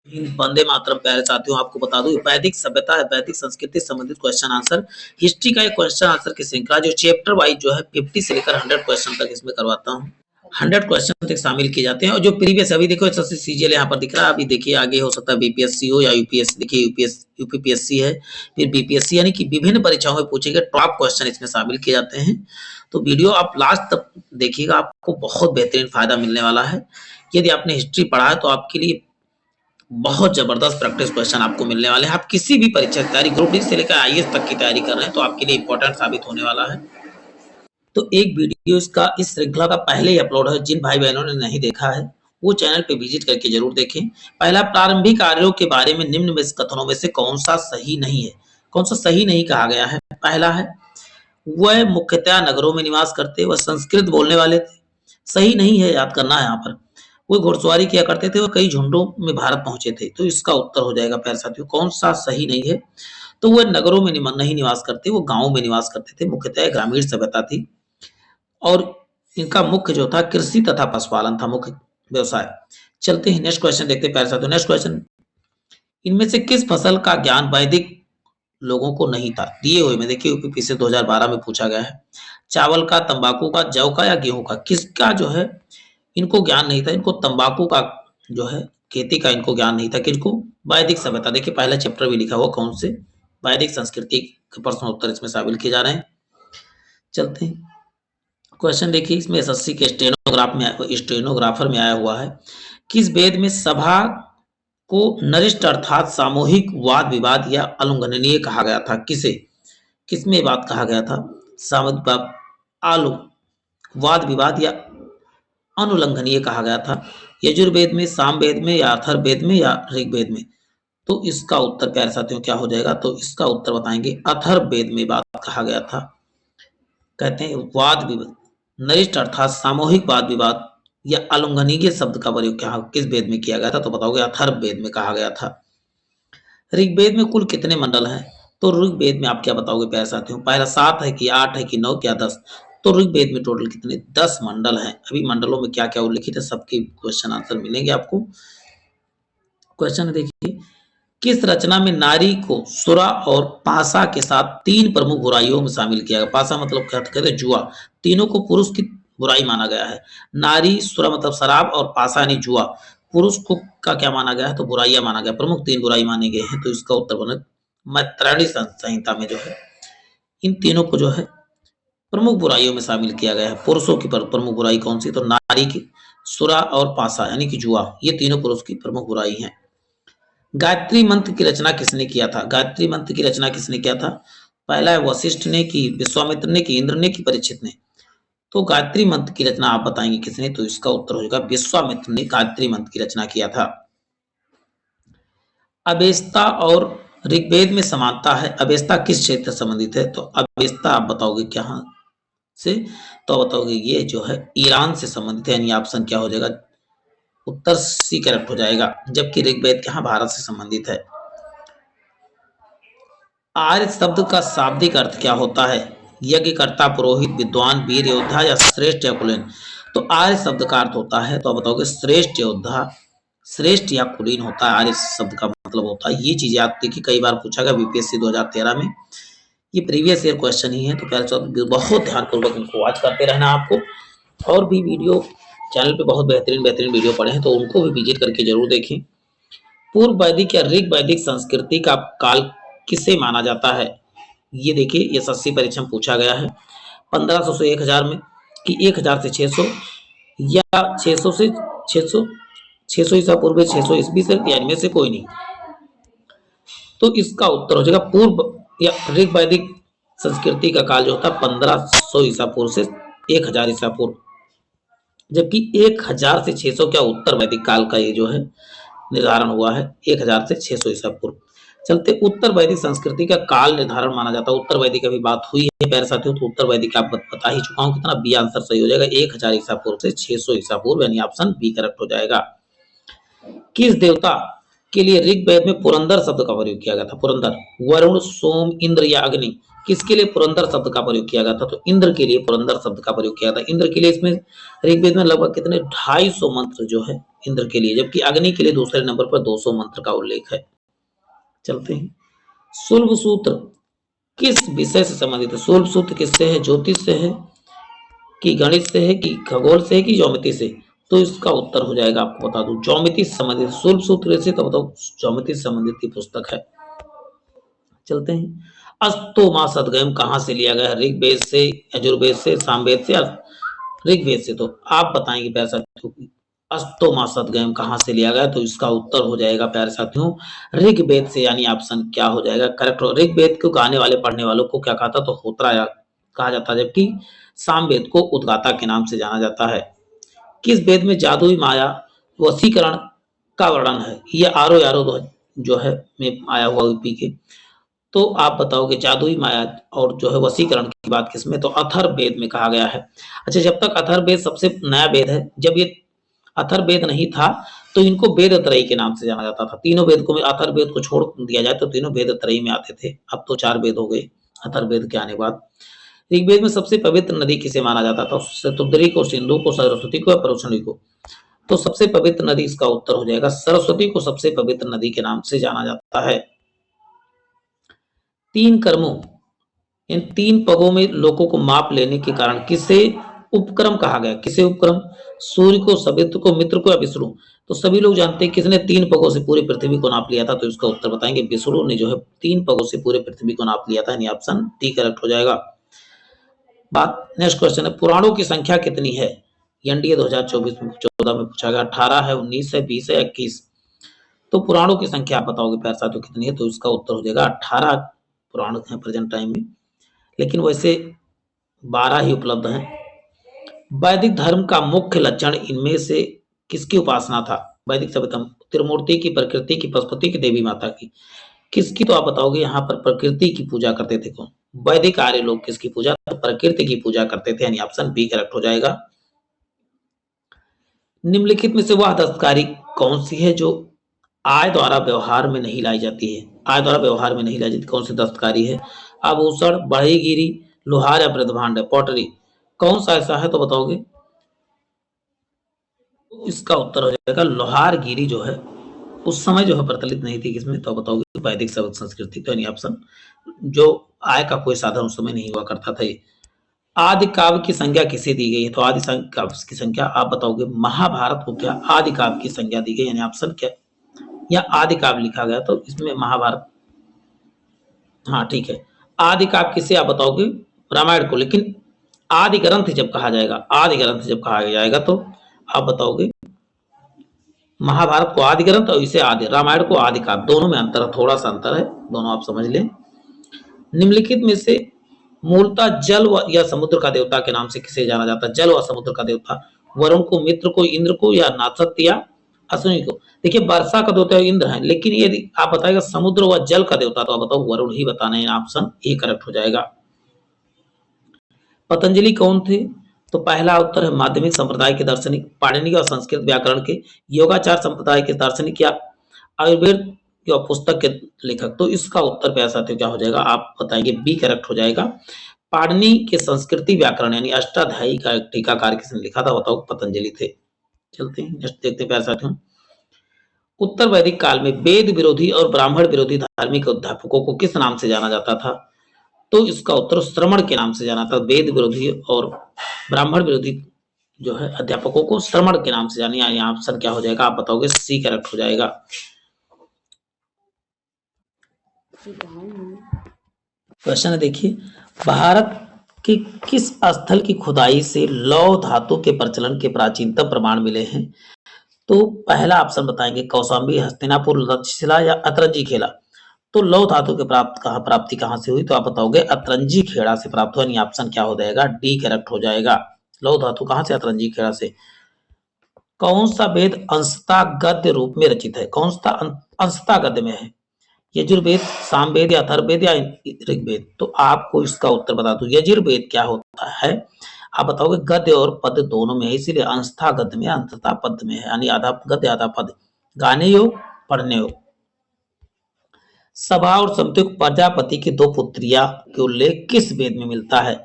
वंदे मातरम प्यारे साथियों, आपको बता दूं वैदिक सभ्यता है वैदिक संस्कृति से संबंधित क्वेश्चन आंसर हिस्ट्री का एक क्वेश्चन आंसर की श्रृंखला जो चैप्टर वाइज जो है 50 से लेकर 100 क्वेश्चन तक इसमें करवाता हूं। 100 क्वेश्चन तक शामिल किए जाते हैं और जो प्रीवियस अभी देखो एसएससी सीजीएल यहाँ पर दिख रहा है। अभी देखिए आगे हो सकता है बीपीएससी हो या यूपीएससी। देखिए यूपीपीएससी है, फिर बीपीएससी, यानी कि विभिन्न परीक्षाओं में पूछे गए टॉप क्वेश्चन इसमें शामिल किए जाते हैं। तो वीडियो आप लास्ट तक देखिएगा, आपको बहुत बेहतरीन फायदा मिलने वाला है। यदि आपने हिस्ट्री पढ़ा है तो आपके लिए बहुत जबरदस्त प्रैक्टिस क्वेश्चन आपको मिलने वाले हैं। आप किसी भी परीक्षा की तैयारी, ग्रुप डी से लेकर आईएएस तक की तैयारी कर रहे हैं तो आपके लिए इंपॉर्टेंट साबित होने वाला है। तो एक वीडियो इसका इस श्रृंखला का पहले ही अपलोड है, जिन भाई बहनों ने नहीं देखा है वो चैनल पे विजिट करके जरूर देखें। पहला, प्रारंभिक कार्यों के बारे में निम्न में कथनों में से कौन सा सही नहीं है। कौन सा सही नहीं कहा गया है? पहला है वह मुख्यतः नगरों में निवास करते, वह संस्कृत बोलने वाले थे। सही नहीं है, याद करना है यहाँ पर। वो घुड़सवारी किया करते थे, वो कई झुंडों में भारत पहुंचे थे। तो इसका उत्तर हो जाएगा प्यारे साथियों, कौन सा सही नहीं है। तो वह नगरों में नहीं निवास करते, वो गांवों में निवास करते थे। मुख्यतः ग्रामीण सभ्यता थी और इनका मुख्य जो था कृषि तथा पशुपालन था, मुख्य व्यवसाय। चलते हैं नेक्स्ट क्वेश्चन देखते हैं प्यारे साथियों। नेक्स्ट क्वेश्चन, इनमें से किस फसल का ज्ञान वैदिक लोगों को नहीं था? दिए हुए में देखिए यूपीपी से 2012 में पूछा गया है। चावल का, तंबाकू का, जौ का या गेहूं का? किसका जो है इनको ज्ञान नहीं था? इनको तंबाकू का जो है खेती का इनको ज्ञान नहीं था। किनको? वैदिक सभ्यता। देखिए पहला चैप्टर भी लिखा हुआ कौन से, वैदिक संस्कृति के प्रश्न उत्तर इसमें शामिल किए जा रहे हैं। चलते हैं क्वेश्चन देखिए, इसमें एसएससी के स्टेनोग्राफर में आया हुआ है। किस वेद में सभा को नरिष्ठ अर्थात सामूहिक वाद विवाद या अलंघनीय कहा गया था? किसे, किसमें बात कहा गया था? आलू वाद विवाद या अनुल्लंघनीय कहा गया था? यजुर्वेद में, सामवेद में या अथर्ववेद में या ऋग्वेद में? तो इसका उत्तर प्यारे साथियों क्या हो जाएगा? तो इसका उत्तर बताएंगे अथर्ववेद में बात कहा गया था। कहते हैं वाद विवाद नरिष्ठ अर्थात सामूहिक वाद विवाद या अलंघनीय शब्द का प्रयोग क्या किस वेद में किया गया था? तो बताओगे अथर्ववेद में कहा गया था। ऋग्वेद में कुल कितने मंडल हैं? तो ऋग्वेद में आप क्या बताओगे प्यारे साथियों? पहला 7 है कि 8 है कि 9 क्या 10? तो ऋग्वेद में टोटल कितने? 10 मंडल हैं। अभी मंडलों में क्या क्या उल्लिखित है सबके क्वेश्चन आंसर मिलेंगे आपको। क्वेश्चन देखिए, किस रचना में नारी को सुरा और पासा के साथ 3 प्रमुख बुराइयों में शामिल किया गया? पासा मतलब क्या कहते हैं? जुआ। तीनों को पुरुष की बुराई माना गया है। नारी, सुरा मतलब शराब और पासा यानी जुआ पुरुष को का क्या माना गया है? तो बुराइयां माना गया, प्रमुख 3 बुराई माने गए हैं। तो इसका उत्तर बने मैत्रेयी संहिता में जो है इन तीनों को जो है प्रमुख बुराइयों में शामिल किया गया है। पुरुषों की प्रमुख बुराई कौन सी? तो नारी की, सुरा और पासा यानी कि जुआ, ये तीनों पुरुष की प्रमुख बुराई हैं। गायत्री मंत्र की रचना किसने किया था? गायत्री मंत्र की रचना किसने किया था? पहला है वशिष्ठ ने की, विश्वामित्र ने की, इंद्र ने की, परीक्षित ने? तो गायत्री मंत्र की रचना आप बताएंगे किसने? तो इसका उत्तर हो जाएगा विश्वामित्र ने गायत्री मंत्र की रचना किया था। अवेस्ता और ऋग्वेद में समानता है। अवेस्ता किस क्षेत्र से संबंधित है? तो अवेस्ता आप बताओगे क्या से? तो बताओगे ये जो है ईरान से संबंधित है, यानी ऑप्शन क्या हो जाएगा? उत्तर सी करेक्ट हो जाएगा। जबकि ऋग्वेद यहाँ भारत से संबंधित है। आर्य शब्द का शाब्दिक अर्थ क्या होता है? यज्ञकर्ता, पुरोहित, विद्वान, वीर योद्धा या श्रेष्ठ या कुलीन? तो आर्य शब्द का अर्थ होता है, तो आप बताओगे श्रेष्ठ योद्धा, श्रेष्ठ या कुलीन होता है। आर्य शब्द का मतलब होता है ये चीजें। आप देखिए कई बार पूछा गया बीपीएससी 2013 में, ये प्रीवियस ईयर क्वेश्चन ही है। तो प्यारे बहुत ध्यानपूर्वक इनको वॉच करते रहना आपको। और भी वीडियो चैनल पे बहुत बेहतरीन बेहतरीन वीडियो पड़े हैं, तो उनको भी विजिट करके जरूर देखें। पूर्व वैदिक या ऋग वैदिक संस्कृति का काल किसे माना जाता है? ये देखिए ये एसएससी परीक्षा में पूछा गया है। 1500 से 1000 में, कि 1000 से 600 या 600 से 600 600 ईसा पूर्व, 600 ईस्वी से, या इनमें से कोई नहीं। तो इसका उत्तर हो जाएगा पूर्व या ऋग वैदिक संस्कृति का काल जो होता है 1500 ईसा पूर्व से 1000 ईसा पूर्व। जबकि 1000 से 600 क्या उत्तर वैदिक काल का ये जो है निर्धारण हुआ है 1000 से 600 ईसा पूर्व। चलते उत्तर वैदिक संस्कृति का काल निर्धारण माना जाता है। उत्तर वैदिक अभी बात हुई है प्यारे साथियों, तो उत्तर वैदिक आप बता ही चुका हूं कितना। बी आंसर सही हो जाएगा 1000 ईसा पूर्व से 600 ईसा पूर्व, यानी ऑप्शन बी करेक्ट हो जाएगा। किस देवता के लिए ऋग्वेद में पुरंदर शब्द का प्रयोग किया गया था। पुरंदर, वरुण, सोम, इंद्र या अग्नि, किसके लिए पुरंदर शब्द का प्रयोग किया गया था? तो इंद्र के लिए पुरंदर शब्द का प्रयोग किया था। इंद्र के लिए इसमें ऋग्वेद में लगभग कितने 250 मंत्र जो है इंद्र के लिए, जबकि अग्नि के लिए दूसरे नंबर पर 200 मंत्र का उल्लेख है। चलते हैं। शुल्भ सूत्र किस विषय से संबंधित है? शुल्भ सूत्र किससे है? ज्योतिष से है कि गणित से है कि खगोल से है कि ज्योमिति से? तो इसका उत्तर हो जाएगा, आपको बता दूं, ज्योमिति से संबंधित। शुल्भ सूत्र से तो बताओ ज्योमिति से संबंधित की पुस्तक है। चलते हैं। अस्तो मा सदगम कहां से लिया गया है? ऋग्वेद से, यजुर्वेद से, सामवेद से या ऋग्वेद से? तो आप बताएंगे प्यारे साथियों, अस्तो मा सदगम कहां से लिया गया? तो इसका उत्तर हो जाएगा प्यारे साथियों ऋग्वेद से, यानी ऑप्शन क्या हो जाएगा करेक्ट? ऋग्वेद को गाने वाले पढ़ने वालों को क्या कहा था? तो होत्रा कहा जाता है, जबकि सामवेद को उद्गाता के नाम से जाना जाता है। किस वेद में जादुई माया वशीकरण का वर्णन है? ये आरो यारो जो है में आया हुआ यूपी के। तो आप बताओगे जादुई माया और जो है वशीकरण की बात किसमें? तो अथर्ववेद में कहा गया है। अच्छा, जब तक अथर्ववेद सबसे नया वेद है, जब ये अथर्ववेद नहीं था तो इनको वेद त्रयी के नाम से जाना जाता था। तीनों वेद को, अथर्ववेद को छोड़ दिया जाए तो तीनों वेद त्रयी में आते थे। अब तो 4 वेद हो गए अथर्ववेद के आने के बाद। ऋग्वेद में सबसे पवित्र नदी किसे माना जाता था? शतुद्री को, सिंधु को, सरस्वती को या परुषणी को? तो सबसे पवित्र नदी इसका उत्तर हो जाएगा सरस्वती को सबसे पवित्र नदी के नाम से जाना जाता है। 3 कर्मों, इन 3 पगों में लोगों को माप लेने के कारण किसे उपक्रम कहा गया? किसे उपक्रम? सूर्य को, सवित्र को, मित्र को या विष्णु? तो सभी लोग जानते हैं किसने 3 पगों से पूरी पृथ्वी को नाप लिया था? तो इसका उत्तर बताएंगे विष्णु ने जो है 3 पगों से पूरे पृथ्वी को नाप लिया था, यानी ऑप्शन डी करेक्ट हो जाएगा। बात नेक्स्ट क्वेश्चन है, पुराणों की संख्या कितनी है? एनडीए 2024 में 14 में पूछा गया। 18 है, 19 है, 20 है, 21? तो पुराणों की संख्या आप बताओगे प्यारे साथियों कितनी है? तो इसका उत्तर हो जाएगा 18 पुराण हैं प्रेजेंट टाइम में, लेकिन वैसे 12 ही उपलब्ध हैं। वैदिक धर्म का मुख्य लक्षण इनमें से किसकी उपासना था? वैदिक सभ्यता, त्रिमूर्ति की, प्रकृति की, पशुपति की, देवी माता की? किसकी? तो आप बताओगे यहाँ पर प्रकृति की पूजा करते थे। कौन? वैदिक आर्य लोग किसकी पूजा? तो प्रकृति की पूजा करते थे, यानी ऑप्शन बी करेक्ट हो जाएगा। निम्नलिखित में से वह दस्तकारी कौन सी है जो आय द्वारा व्यवहार में नहीं लाई जाती है? आय द्वारा व्यवहार में नहीं लाई जाती, कौन सी दस्तकारी है? आभूषण, बढ़ईगिरी, लोहार या ब्रह्मांड है? पॉटरी, कौन सा ऐसा है? तो बताओगे। तो इसका उत्तर हो जाएगा लोहारगिरी जो है उस समय जो है प्रचलित नहीं थी, किसमें? तो बताओगे वैदिक संस्कृति। तो यानी ऑप्शन, जो आय का कोई साधन उस समय नहीं हुआ करता था। आदि काव्य की संज्ञा किसे दी गई है? तो आदि काव्य की संख्या आप बताओगे। महाभारत को क्या आदि काव्य की संज्ञा दी गई, यानी ऑप्शन क्या? या आदि काव्य लिखा गया तो इसमें महाभारत, हाँ ठीक है। आदि काव्य किसे आप बताओगे? रामायण को। लेकिन आदि ग्रंथ जब कहा जाएगा, आदि ग्रंथ जब कहा जाएगा तो आप बताओगे महाभारत को आदि ग्रंथ और इसे आदि, रामायण को आदि काव्य। दोनों में अंतर है, थोड़ा सा अंतर है, दोनों आप समझ लें। निम्नलिखित में से मूलतः जल या समुद्र का देवता के नाम से किसे जाना जाता है? जल व समुद्र का देवता, वरुण को, मित्र को, इंद्र को या नासत्य या अश्विनी को? देखिए वर्षा का देवता इंद्र है, लेकिन यदि आप बताएगा समुद्र व जल का देवता तो आप बताओ वरुण ही बताना है, ऑप्शन ए करेक्ट हो जाएगा। पतंजलि कौन थे? तो पहला उत्तर है माध्यमिक संप्रदाय के दार्शनिक, पाणिनि और संस्कृत व्याकरण के, योगाचार संप्रदाय के दार्शनिक या आयुर्वेद या पुस्तक के लेखक? तो इसका उत्तर पे साथियों क्या हो जाएगा? आप बताएंगे बी करेक्ट हो जाएगा। पाणिनि के संस्कृति व्याकरण यानी अष्टाध्यायी का टीकाकार किसने लिखा था? बताओ पतंजलि थे। चलते हैं नेक्स्ट देखते हैं प्यारे साथियों। उत्तर वैदिक काल में वेद विरोधी और ब्राह्मण विरोधी धार्मिक अध्यापकों को किस नाम से जाना जाता था? तो इसका उत्तर श्रमण के नाम से जाना था। वेद विरोधी और ब्राह्मण विरोधी जो है अध्यापकों को श्रमण के नाम से जाने, यहाँ ऑप्शन क्या हो जाएगा? आप बताओगे सी करेक्ट हो जाएगा। क्वेश्चन है देखिए, भारत के किस स्थल की खुदाई से लौह धातु के प्रचलन के प्राचीनतम प्रमाण मिले हैं? तो पहला ऑप्शन बताएंगे कौशाम्बी, हस्तिनापुर, तक्षशिला या अतरंजी खेड़ा? तो लौह धातु के प्राप्ति कहां से हुई? तो आप बताओगे अतरंजी खेड़ा से प्राप्त हुआ, यानी ऑप्शन क्या हो जाएगा? डी करेक्ट हो जाएगा। लौह धातु कहां से? अतरंजी खेड़ा से। कौन सा वेद अंशतः गद्य रूप में रचित है? कौन सा अंशतः गद्य में है? यजुर्वेद, सामवेद या अथर्ववेद या ऋग्वेद? तो आपको इसका उत्तर बता दूं, यजुर्वेद क्या होता है? आप बताओगे गद्य और पद दोनों में है, इसीलिए अंशतः गद्य में, अंशतः पद में है, यानी आधा गद्य आधा पद। गाने योग, पढ़ने योग। सभा और समिति को प्रजापति की दो पुत्रियां के उल्लेख किस वेद में मिलता है?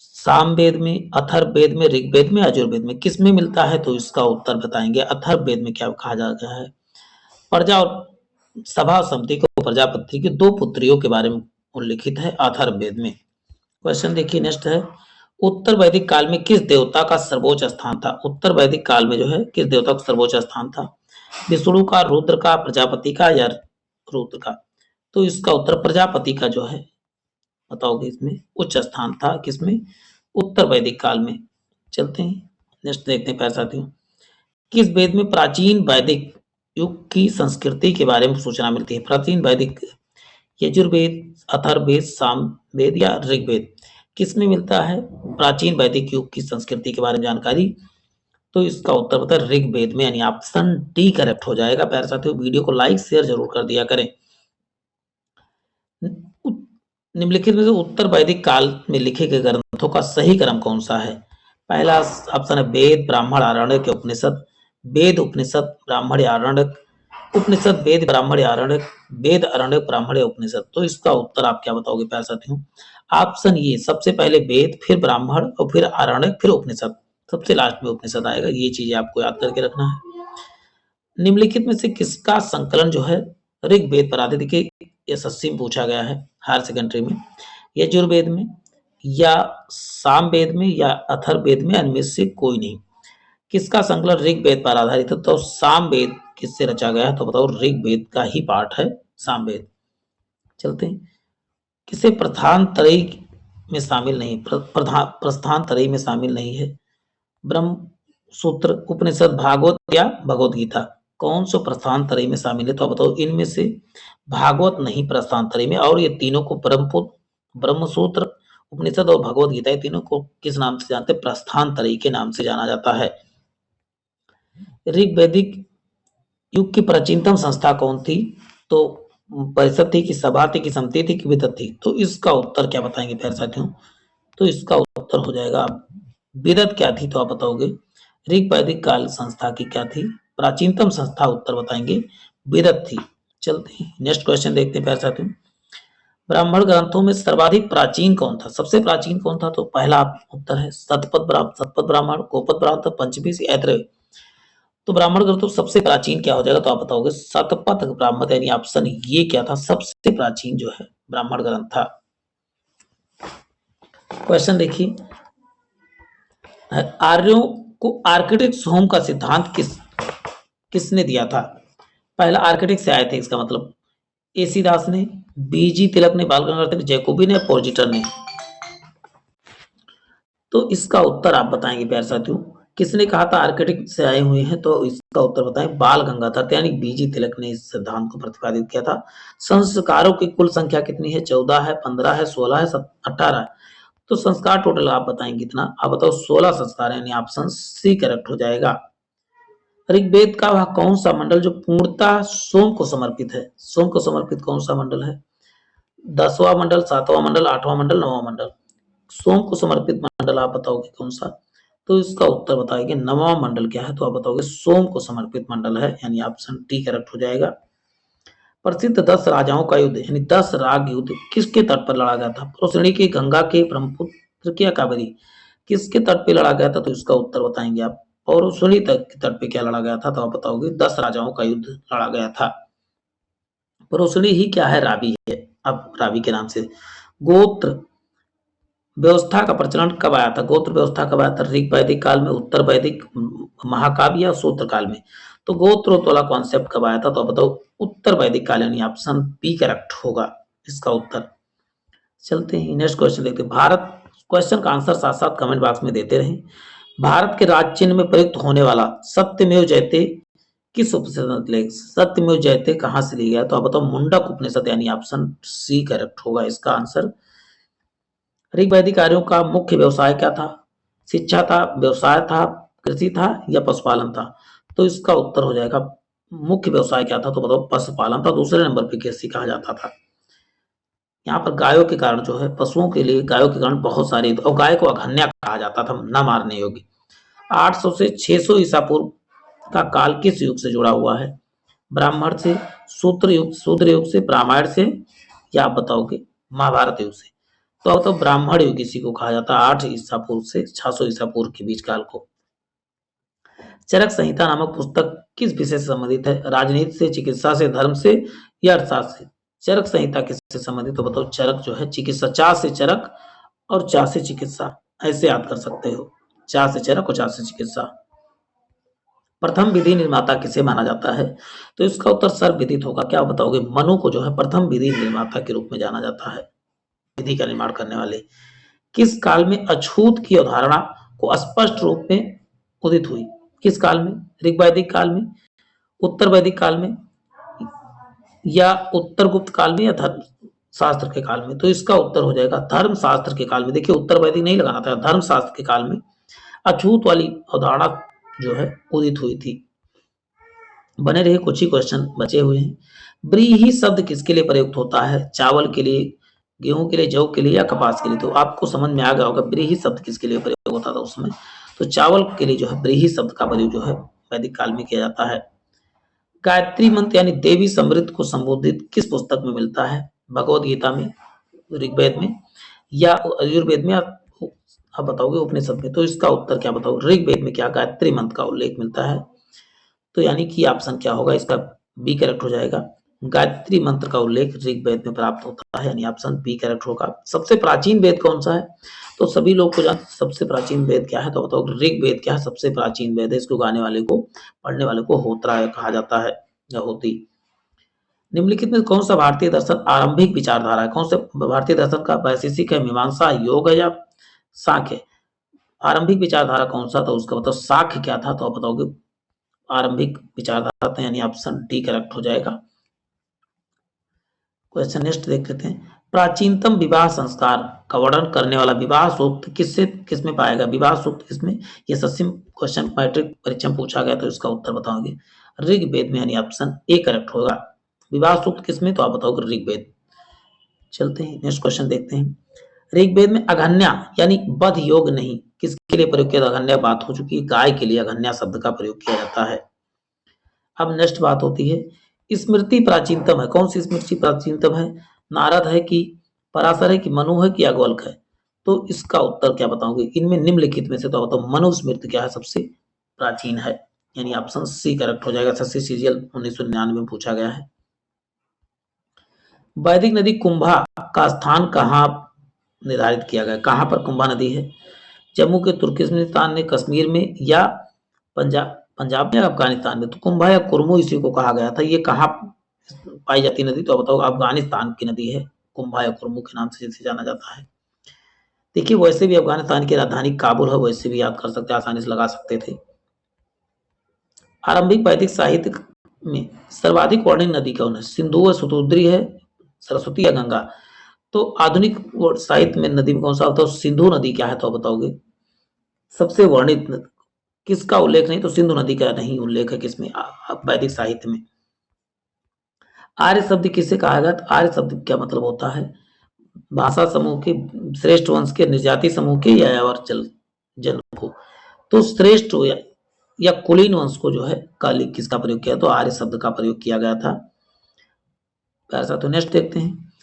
सामवेद में, अथर्ववेद में, ऋग्वेद में, यजुर्वेद में, किस में मिलता है? तो इसका उत्तर बताएंगे अथर्ववेद में। क्या कहा जा रहा है? प्रजा और सभा समिति को प्रजापति की दो पुत्रियों के बारे में उल्लिखित है अथर्ववेद में। क्वेश्चन देखिए नेक्स्ट है, उत्तर वैदिक काल में किस देवता का सर्वोच्च स्थान था? उत्तर वैदिक काल में जो है किस देवता का सर्वोच्च स्थान था? विष्णु का, रुद्र का, प्रजापति का या रुद्र का? तो इसका उत्तर प्रजापति का जो है बताओगे इसमें उच्च स्थान था। किसमें? उत्तर वैदिक काल में। चलते हैं नेक्स्ट देखते हैं प्यारे साथियों, किस वेद में प्राचीन वैदिक युग की संस्कृति के बारे में सूचना मिलती है? प्राचीन वैदिक, यजुर्वेद, अथर्ववेद, सामवेद या ऋग्वेद, किसमें मिलता है प्राचीन वैदिक युग की संस्कृति के बारे में जानकारी? तो इसका उत्तर होता है ऋग्वेद में, यानी ऑप्शन डी करेक्ट हो जाएगा। प्यारे साथियों वीडियो को लाइक शेयर जरूर कर दिया करें। निम्नलिखित में से उत्तर वैदिक काल में लिखे गए ग्रंथों का सही क्रम कौन सा है? पहला ऑप्शन है वेद, ब्राह्मण, आरण्यक, उपनिषद। वेद, उपनिषद, ब्राह्मण या आरण्यक, उपनिषद, वेद, ब्राह्मण या आरण्यक, वेद, आरण्यक, ब्राह्मण या उपनिषद। तो इसका उत्तर आप क्या बताओगे प्यारे साथियों? ऑप्शन ये, सबसे पहले वेद, फिर ब्राह्मण और फिर आरण्यक, फिर उपनिषद, सबसे लास्ट में उपनिषद आएगा। ये चीजें आपको याद करके रखना है। निम्नलिखित में से किसका संकलन जो है ऋग्वेद पर आधारित? देखिए एसएससी में पूछा गया है, हायर सेकेंडरी में, यजुर्वेद में या सामवेद में या अथर्ववेद में, इनमें से कोई नहीं। किसका संकलन ऋग्वेद पर आधारित है? तो सामवेद किससे रचा गया है? तो बताओ ऋग्वेद का ही पार्ट है सामवेद। चलते हैं, किसे प्रधान त्रयी में शामिल नहीं, प्रस्थान त्रयी में शामिल नहीं है? ब्रह्म सूत्र, उपनिषद, भागवत या भगवत गीता, कौन सा प्रस्थान त्रयी में शामिल है? तो बताओ इनमें से भागवत नहीं प्रस्थान त्रयी में, और ये तीनों को ब्रह्म सूत्र, उपनिषद और भगवत गीता, ये तीनों को किस नाम से जानते हैं? प्रस्थान त्रयी के नाम से जाना जाता है। ऋग्वैदिक युग की प्राचीनतम संस्था कौन थी? तो परिषद थी कि सभा थी कि समिति थी कि विदत थी? तो इसका उत्तर क्या बताएंगे प्यारे साथियों? तो इसका उत्तर हो जाएगा विदत। क्या थी तो आप बताओगे? ऋग्वैदिक काल संस्था की क्या थी प्राचीनतम संस्था? उत्तर बताएंगे विदत थी। चलते हैं नेक्स्ट क्वेश्चन देखते हैं प्यारे साथियों, ब्राह्मण ग्रंथों में सर्वाधिक प्राचीन कौन था? सबसे प्राचीन कौन था? तो पहला उत्तर है सतपथ ब्राह्मण, गोपद ब्राह्मण, पंचमी, ऐतरेय। तो ब्राह्मण ग्रंथों सबसे प्राचीन क्या हो जाएगा? तो आप बताओगे शतपथ ब्राह्मण, यानी ऑप्शन ये क्या था? सबसे प्राचीन जो है ब्राह्मण ग्रंथ था। क्वेश्चन देखिए, आर्यों को आर्किटिक्स होम का सिद्धांत किसने दिया था? पहला आर्किटिक्स से आए थे, इसका मतलब एसी दास ने, बीजी तिलक ने, बाल गंगाधर ने, जैकोबी ने, पोर्जिटर ने। तो इसका उत्तर आप बताएंगे प्यारे साथियों, किसने कहा था आर्किटिक्ट से आए हुए हैं? तो इसका उत्तर बताएं बाल गंगाधर, यानी बीजी तिलक ने इस सिद्धांत को प्रतिपादित किया था। संस्कारों की कुल संख्या कितनी है? 14 है, 15 है, 16 है, 18 है। तो संस्कार टोटल आप बताएंगे कितना? आप बताओ 16 संस्कार, यानी ऑप्शन सी करेक्ट हो जाएगा। ऋग्वेद का वह कौन सा मंडल जो पूर्णतः सोम को समर्पित है? सोम को समर्पित कौन सा मंडल है? 10वां मंडल, 7वां मंडल, 8वां मंडल, 9वां मंडल? सोम को समर्पित मंडल आप बताओगे कौन सा? तो इसका उत्तर बताएंगे 9वां मंडल क्या है? तो आप बताओगे सोम को समर्पित मंडल है, यानी ऑप्शन डी करेक्ट हो जाएगा। प्रसिद्ध 10 राजाओं का युद्ध, यानी 10 राग युद्ध किसके तट पर लड़ा गया था? पुरुषणी के, गंगा के, ब्रह्मपुत्र के या कावेरी, किसके तट पे लड़ा गया था? तो इसका उत्तर बताएंगे आप। और सुनी तक के तट पे क्या लड़ा गया था? तो आप बताओगे 10 राजाओं का युद्ध लड़ा गया था। परोसनी ही क्या है? रावी है, अब रावी के नाम से। गोत्र व्यवस्था का प्रचलन कब आया था? गोत्र व्यवस्था कब आया था? ऋग्वैदिक काल में, उत्तर वैदिक, महाकाव्य या सूत्र काल में? तो गोत्रोत्त वाला कॉन्सेप्ट कब आया था? तो बताओ उत्तर वैदिक काल, यानी ऑप्शन बी करेक्ट होगा इसका उत्तर। चलते हैं नेक्स्ट क्वेश्चन देखते हैं। भारत, क्वेश्चन का आंसर साथ साथ कमेंट बॉक्स में देते रहें। भारत के राज्य चिन्ह में प्रयुक्त होने वाला सत्यमेव जयते किस उपनिषद से? सत्यमेव जयते कहां से लिया गया? तो आप बताओ मुंडक उपनिषद, यानी ऑप्शन सी करेक्ट होगा इसका आंसर। ऋग्वैदिक आर्यों का मुख्य व्यवसाय क्या था? शिक्षा था, व्यवसाय था, कृषि था या पशुपालन था? तो इसका उत्तर हो जाएगा मुख्य व्यवसाय क्या था? तो बताओ पशुपालन था। दूसरे नंबर पे कृषि कहा जाता था। यहाँ पर गायों के कारण जो है, पशुओं के लिए गायों के कारण बहुत सारी, और गाय को अघन्या कहा जाता था, न मारने योग्य। 800 से 600 ईसा पूर्व का काल किस युग से जुड़ा हुआ है? ब्राह्मण से, शूद्र युग से, रामायण से, या आप बताओगे महाभारत युग से? तो अब तो ब्राह्मण युग इसी को कहा जाता है, 8 ईसा पूर्व से 600 ईसा पूर्व के बीच काल को। चरक संहिता नामक पुस्तक किस विषय से संबंधित है? राजनीति से, चिकित्सा से, धर्म से, या अर्थशास्त्र से? चरक संहिता किससे संबंधित? तो बताओ चरक जो है चिकित्सा, चा से चरक और चा से चिकित्सा, ऐसे याद कर सकते हो, चा से चरक और चा से चिकित्सा। प्रथम विधि निर्माता किसे माना जाता है? तो इसका उत्तर सर्वविदित होगा। क्या बताओगे? मनु को जो है प्रथम विधि निर्माता के रूप में जाना जाता है, विधि का निर्माण करने वाले। किस काल में अछूत की अवधारणा को स्पष्ट रूप में उदित हुई? किस काल में? ऋग्वैदिक काल में, उत्तर वैदिक काल में, या उत्तर गुप्त काल में, या धर्म शास्त्र के काल में? तो इसका उत्तर हो जाएगा धर्म शास्त्र के काल में। देखिए उत्तर वैदिक नहीं लगाना था, धर्म शास्त्र के काल में अछूत वाली अवधारणा जो है उदित हुई थी। बने रहे, कुछ ही क्वेश्चन बचे हुए हैं। व्रीहि शब्द किसके लिए प्रयुक्त होता है? चावल के लिए, गेहूं के लिए, जौ के लिए, या कपास के लिए? तो आपको समझ में आ गया होगा व्रीहि शब्द किसके लिए प्रयोग होता था उसमें। तो चावल के लिए जो है व्रीहि शब्द का प्रयोग जो है वैदिक काल में किया जाता है। गायत्री मंत्र यानी देवी समृद्ध को संबोधित किस पुस्तक में मिलता है? भगवद गीता में, ऋग्वेद में, या आयुर्वेद में, या आप बताओगे उपनिषद में? तो इसका उत्तर क्या बताओ? ऋग्वेद में क्या गायत्री मंत्र का उल्लेख मिलता है? तो यानी कि ऑप्शन क्या होगा इसका? बी करेक्ट हो जाएगा। गायत्री मंत्र का उल्लेख ऋग्वेद में प्राप्त होता है, यानी ऑप्शन बी करेक्ट होगा। सबसे प्राचीन वेद कौन सा है? तो सभी लोग को जानते सबसे प्राचीन वेद क्या है? तो बताओ ऋग्वेद क्या है? सबसे प्राचीन वेद है। इसको गाने वाले को, पढ़ने वाले को होत्रा कहा जाता है, या होती। निम्नलिखित में कौन सा भारतीय दर्शन आरंभिक विचारधारा है? कौन सा भारतीय दर्शन का? वैशेषिक है, मीमांसा, योग है, या सांख्य? आरंभिक विचारधारा कौन सा था? उसका बताओ सांख्य क्या था? तो आप बताओगे आरंभिक विचारधारा था, यानी ऑप्शन डी करेक्ट हो जाएगा। क्वेश्चन नेक्स्ट देख लेते हैं। प्राचीनतम विवाह संस्कार का वर्णन करने वाला विवाह सूक्त किसमें पाएगा? विवाह सूक्त किसमें? ये सस्सिम क्वेश्चन मैट्रिक परीक्षा में पूछा गया, तो इसका उत्तर बताओगे ऋग्वेद में, यानी ऑप्शन ए करेक्ट होगा। विवाह सूक्त किसमें? तो आप बताओगे ऋग्वेद। चलते हैं नेक्स्ट क्वेश्चन देखते हैं। ऋग्वेद में अघन्या यानी बध योग नहीं किसके लिए प्रयोग किया? अघन्या बात हो चुकी है, गाय के लिए अघन्या शब्द का प्रयोग किया जाता है। अब नेक्स्ट बात होती है स्मृति प्राचीनतम है। कौन सी स्मृति प्राचीनतम है? नारद है कि पराशर है कि मनु है कि याज्ञवल्क्य है? तो इसका उत्तर क्या बताओगे? इनमें निम्नलिखित में से तो बताओ मनुस्मृति क्या है? सबसे प्राचीन है, यानी ऑप्शन सी करेक्ट हो जाएगा। शशि सीजीएल 1999 में पूछा गया है। वैदिक नदी कुंभा का स्थान कहाँ निर्धारित किया गया? कहाँ पर कुंभा नदी है? जम्मू के तुर्कमेनिस्तान में, कश्मीर में, या पंजाब में, अफगानिस्तान में? तो कुंभा या कुरमू इसी को कहा गया था। ये कहाँ पाई जाती नदी? तो बताओ अफगानिस्तान की नदी है, कुंभा या कुरमू के नाम से जिसे जाना जाता है। देखिए वैसे भी अफगानिस्तान की राजधानी काबुल है, वैसे भी याद कर सकते, आसानी से लगा सकते थे। आरंभिक वैदिक साहित्य में सर्वाधिक वर्णित नदी कौन है? सिंधु है, शतुद्री है, सरस्वती या गंगा? तो आधुनिक साहित्य में नदी में कौन सा होता है? सिंधु नदी क्या है? तो बताओगे सबसे वर्णित किसका उल्लेख नहीं? तो सिंधु नदी का नहीं उल्लेख है किसमें? वैदिक साहित्य में। आर्य शब्द किसे कहा गया? तो आर्य शब्द क्या मतलब होता है? भाषा समूह के, श्रेष्ठ वंश के, निर्जाति समूह के, या यावर जन को? तो श्रेष्ठ या कुलीन वंश को जो है काली किसका प्रयोग किया? तो आर्य शब्द का प्रयोग किया गया था। ऐसा तो नेक्स्ट देखते हैं।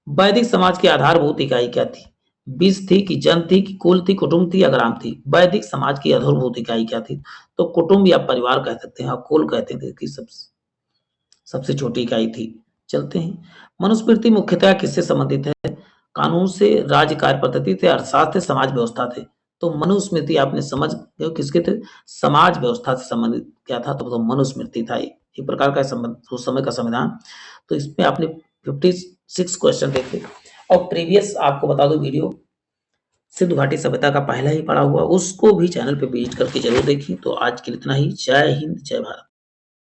वैदिक समाज की आधारभूत इकाई क्या थी? बीज थी कि जन थी कि कुल थी, कुटुंब थी या ग्राम थी? वैदिक समाज की आधारभूत इकाई क्या थी? तो कुटुंब या परिवार कह सकते हैं, कुल कहते थे कि सबसे छोटी इकाई थी। चलते हैं। मनुस्मृति मुख्यतः किससे संबंधित है? कानून से, राज्य कार्य पद्धति से, अर्थशास्त्र, समाज व्यवस्था थे? तो मनुस्मृति आपने समझ गए किसके थे? समाज व्यवस्था से संबंधित क्या था? तो मनुस्मृति था, एक प्रकार का उस समय का संविधान। तो इसमें आपने 56 क्वेश्चन देखे, और प्रीवियस आपको बता दो वीडियो सिंधु घाटी सभ्यता का पहला ही पढ़ा हुआ, उसको भी चैनल पे विजिट करके जरूर देखिए। तो आज के लिए इतना ही। जय हिंद, जय भारत।